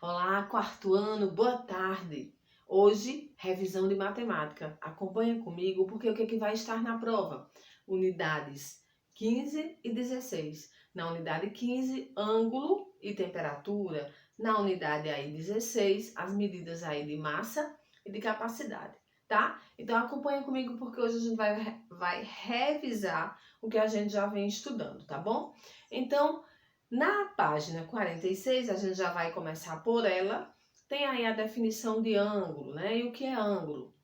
Olá, quarto ano, boa tarde. Hoje, revisão de matemática. Acompanha comigo porque o que vai estar na prova? Unidades 15 e 16. Na unidade 15, ângulo e temperatura. Na unidade aí 16, as medidas aí de massa e de capacidade, tá? Então acompanha comigo porque hoje a gente vai revisar o que a gente já vem estudando, tá bom? Então, na página 46, a gente já vai começar por ela. Tem aí a definição de ângulo, né? E o que é ângulo?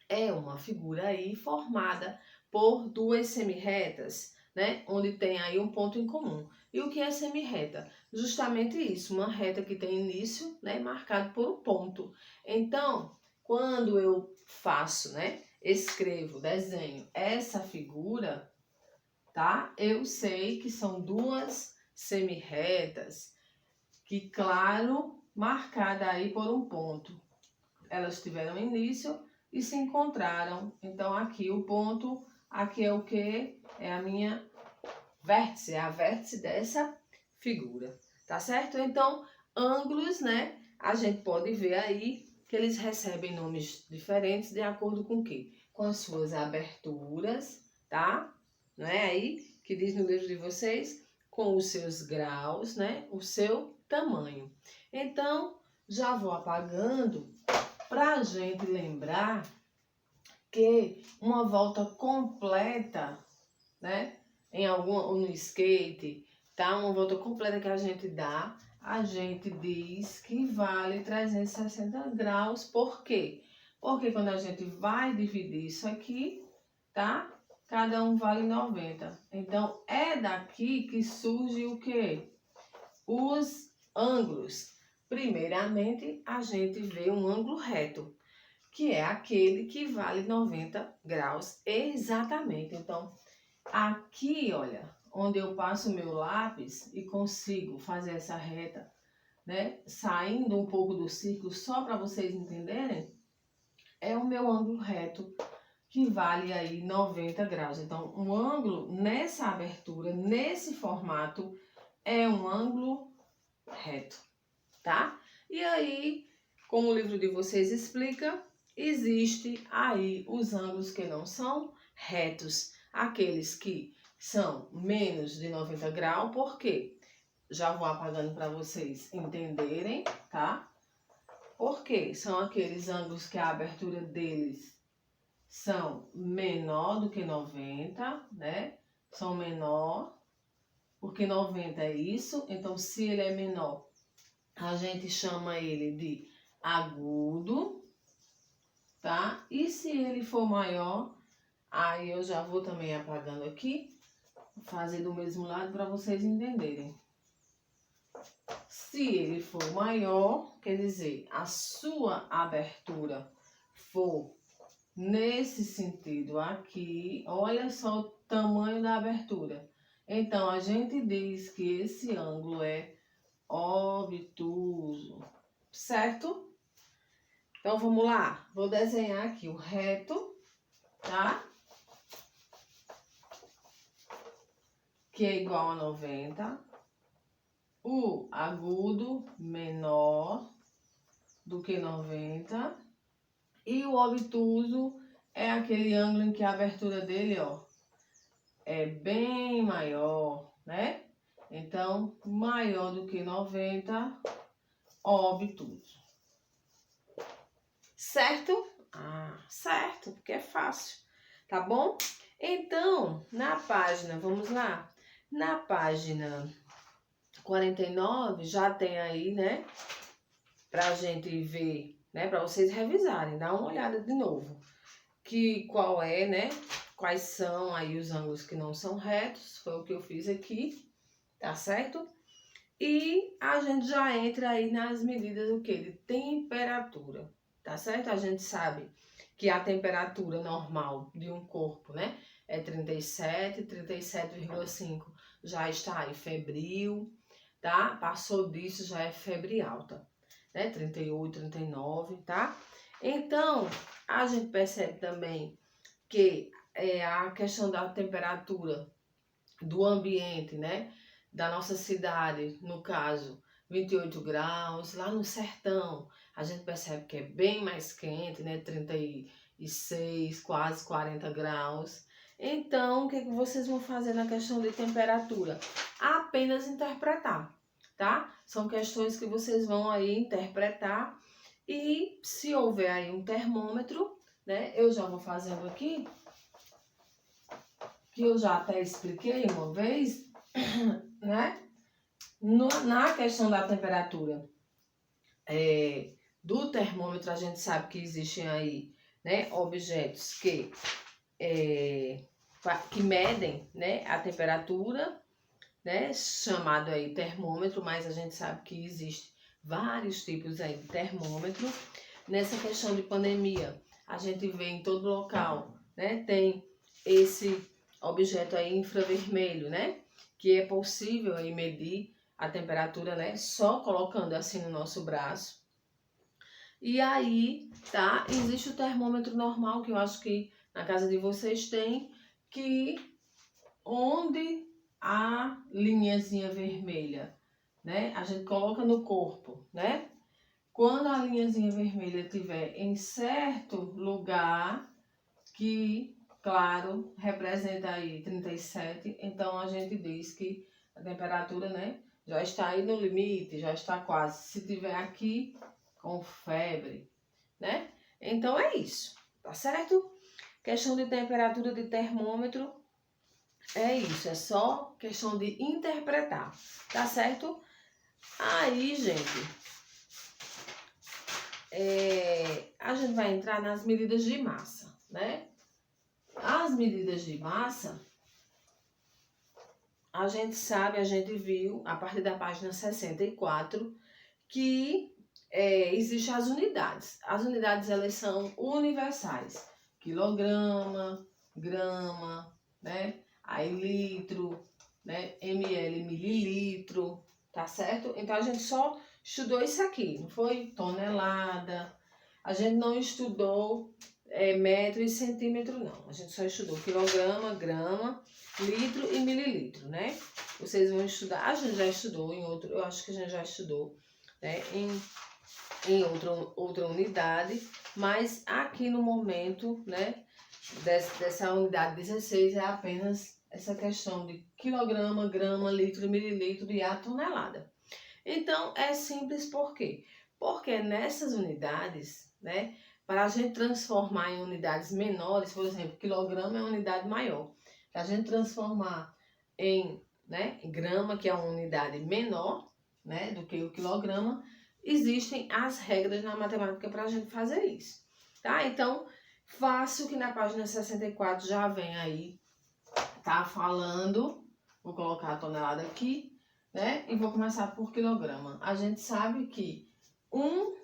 É uma figura aí formada por duas semirretas, né? Onde tem aí um ponto em comum. E o que é semirreta? Justamente isso, uma reta que tem início, né? Marcado por um ponto. Então, quando eu faço, né? Escrevo, desenho essa figura, tá? Eu sei que são duas semirretas que, claro, marcada aí por um ponto. Elas tiveram início e se encontraram. Então, aqui o ponto, aqui é o que? É a minha vértice, é a vértice dessa figura, tá certo? Então, ângulos, né? A gente pode ver aí que eles recebem nomes diferentes de acordo com o quê? Com as suas aberturas, tá? Não é aí que diz no livro de vocês? Com os seus graus, né? O seu tamanho. Então, já vou apagando para a gente lembrar que uma volta completa, né? Em algum, ou no skate, tá? Uma volta completa que a gente diz que vale 360 graus. Por quê? Porque quando a gente vai dividir isso aqui, tá? Cada um vale 90. Então, é daqui que surge o quê? Os ângulos. Primeiramente, a gente vê um ângulo reto, que é aquele que vale 90 graus exatamente. Então, aqui, olha, onde eu passo o meu lápis e consigo fazer essa reta, né, saindo um pouco do círculo, só para vocês entenderem, é o meu ângulo reto, que vale aí 90 graus. Então, um ângulo nessa abertura, nesse formato, é um ângulo reto, tá? E aí, como o livro de vocês explica, existe aí os ângulos que não são retos, aqueles que são menos de 90 graus, por quê? Já vou apagando para vocês entenderem, tá? Porque são aqueles ângulos que a abertura deles são menor do que 90, né? São menor, porque 90 é isso, então se ele é menor, a gente chama ele de agudo, tá? E se ele for maior, aí eu já vou também apagando aqui, fazer do mesmo lado para vocês entenderem. Se ele for maior, quer dizer, a sua abertura for nesse sentido aqui, olha só o tamanho da abertura. Então, a gente diz que esse ângulo é obtuso, certo? Então, vamos lá. Vou desenhar aqui o reto, tá? Que é igual a 90. O agudo menor do que 90. E o obtuso é aquele ângulo em que a abertura dele, ó, é bem maior, né? Então, maior do que 90, obtuso. Certo? Ah, certo, porque é fácil, tá bom? Então, na página, vamos lá? Na página 49, já tem aí, né? Pra gente ver, né? Pra vocês revisarem, dá uma olhada de novo. Que qual é, né? Quais são aí os ângulos que não são retos, foi o que eu fiz aqui, tá certo? E a gente já entra aí nas medidas o quê? De temperatura, tá certo? A gente sabe que a temperatura normal de um corpo, né, é 37, 37,5. Já está aí febril, tá? Passou disso já é febre alta, né? 38, 39, tá? Então, a gente percebe também que a questão da temperatura do ambiente, né, da nossa cidade, no caso, 28 graus. Lá no sertão, a gente percebe que é bem mais quente, né? 36, quase 40 graus. Então, o que vocês vão fazer na questão de temperatura? Apenas interpretar, tá? São questões que vocês vão aí interpretar e se houver aí um termômetro, né? Eu já vou fazendo aqui, que eu já até expliquei uma vez, né? Na questão da temperatura do termômetro, a gente sabe que existem aí, né, objetos que medem, né, a temperatura, né, chamado aí termômetro, mas a gente sabe que existe vários tipos aí de termômetro. Nessa questão de pandemia, a gente vê em todo local, né, tem esse objeto aí infravermelho, né, que é possível aí medir a temperatura, né, só colocando assim no nosso braço. E aí, tá, existe o termômetro normal, que eu acho que na casa de vocês tem, que onde a linhazinha vermelha, né, a gente coloca no corpo, né? Quando a linhazinha vermelha estiver em certo lugar, que, claro, representa aí 37, então a gente diz que a temperatura, né, já está aí no limite, já está quase. Se tiver aqui com febre, né? Então é isso, tá certo? Questão de temperatura de termômetro é isso, é só questão de interpretar, tá certo? Aí, gente, a gente vai entrar nas medidas de massa, né? As medidas de massa, a gente sabe, a gente viu, a partir da página 64, que existem as unidades. As unidades, elas são universais. Quilograma, grama, né? Aí litro, né? ml, mililitro, tá certo? Então, a gente só estudou isso aqui, não foi? Tonelada. A gente não estudou metro e centímetro, não. A gente só estudou quilograma, grama, litro e mililitro, né? Vocês vão estudar, a gente já estudou em outro, eu acho que a gente já estudou, né? Em outra unidade, mas aqui no momento, né? Dessa unidade 16 é apenas essa questão de quilograma, grama, litro, mililitro e a tonelada. Então, é simples por quê? Porque nessas unidades, né, para a gente transformar em unidades menores, por exemplo, quilograma é uma unidade maior. Para a gente transformar em, né, grama, que é uma unidade menor, né, do que o quilograma, existem as regras na matemática para a gente fazer isso, tá? Então, fácil que na página 64 já vem aí, tá falando, vou colocar a tonelada aqui, né? E vou começar por quilograma. A gente sabe que 1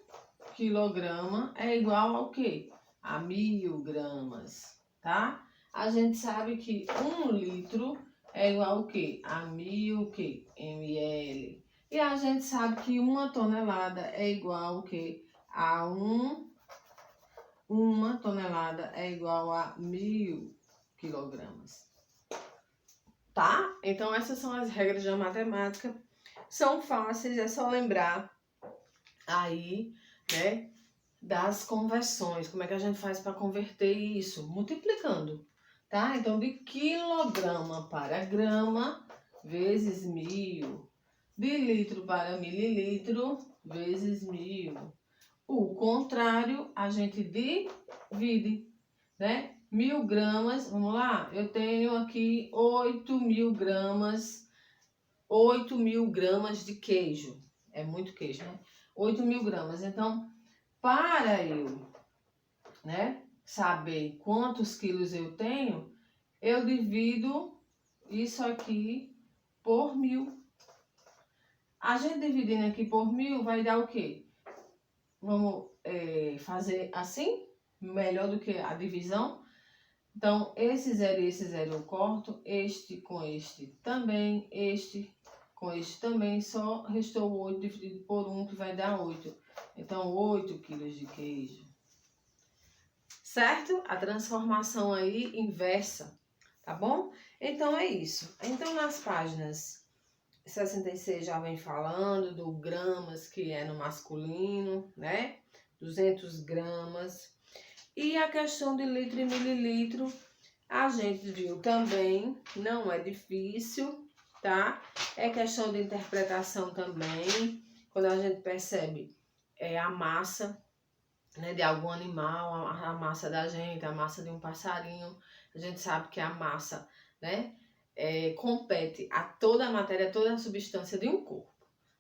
quilograma é igual ao quê? A 1000 gramas, tá? A gente sabe que 1 litro é igual ao quê? A 1000 ml. E a gente sabe que 1 tonelada é igual ao quê? A 1 tonelada é igual a 1000 quilogramas. Tá? Então, essas são as regras da matemática. São fáceis, é só lembrar aí, né, das conversões. Como é que a gente faz para converter isso? Multiplicando, tá? Então, de quilograma para grama, vezes 1000. De litro para mililitro, vezes 1000. O contrário, a gente divide, né? 1000 gramas, vamos lá, eu tenho aqui 8.000 gramas, 8.000 gramas de queijo, é muito queijo, né? 8.000 gramas, então, para eu, né, saber quantos quilos eu tenho, eu divido isso aqui por 1000. A gente dividindo aqui por 1000 vai dar o quê? Vamos fazer assim, melhor do que a divisão. Então, esse 0 e esse 0 eu corto, este com este também, este com este também, só restou 8 dividido por 1, que vai dar 8. Então, 8 quilos de queijo. Certo? A transformação aí inversa, tá bom? Então, é isso. Então, nas páginas 66 já vem falando do gramas, que é no masculino, né? 200 gramas. E a questão de litro e mililitro, a gente viu também, não é difícil, tá? É questão de interpretação também, quando a gente percebe a massa, né, de algum animal, a massa da gente, a massa de um passarinho, a gente sabe que a massa, né, compete a toda a matéria, toda a substância de um corpo,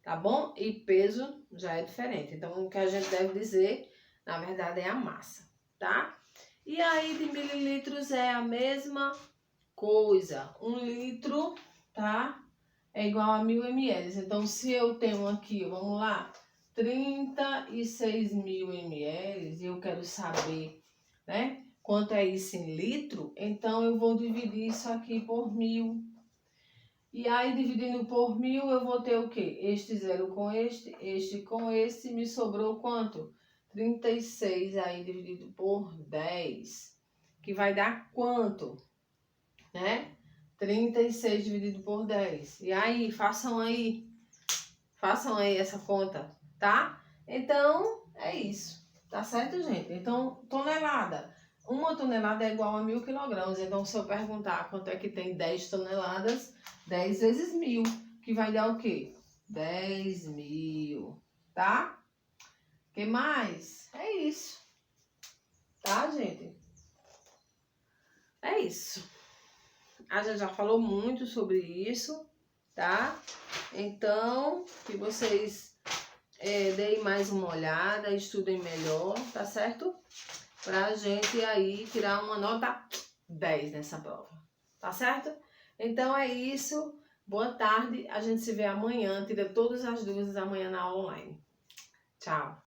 tá bom? E peso já é diferente. Então, o que a gente deve dizer, na verdade, é a massa, tá? E aí, de mililitros é a mesma coisa. 1 litro, tá? É igual a 1000 ml. Então, se eu tenho aqui, vamos lá, 36.000 ml, e eu quero saber, né, quanto é isso em litro, então eu vou dividir isso aqui por 1000. E aí, dividindo por 1000, eu vou ter o quê? Este zero com este com este, me sobrou quanto? 36 aí dividido por 10, que vai dar quanto? Né? 36 dividido por 10. E aí, façam aí essa conta, tá? Então, é isso. Tá certo, gente? Então, tonelada. 1 tonelada é igual a 1000 quilogramas. Então, se eu perguntar quanto é que tem 10 toneladas, 10 vezes 1000, que vai dar o quê? 10.000, tá? O que mais? É isso. Tá, gente? É isso. A gente já falou muito sobre isso, tá? Então, que vocês deem mais uma olhada, estudem melhor, tá certo? Pra gente aí tirar uma nota 10 nessa prova, tá certo? Então é isso. Boa tarde. A gente se vê amanhã. Tira todas as dúvidas amanhã na aula online. Tchau.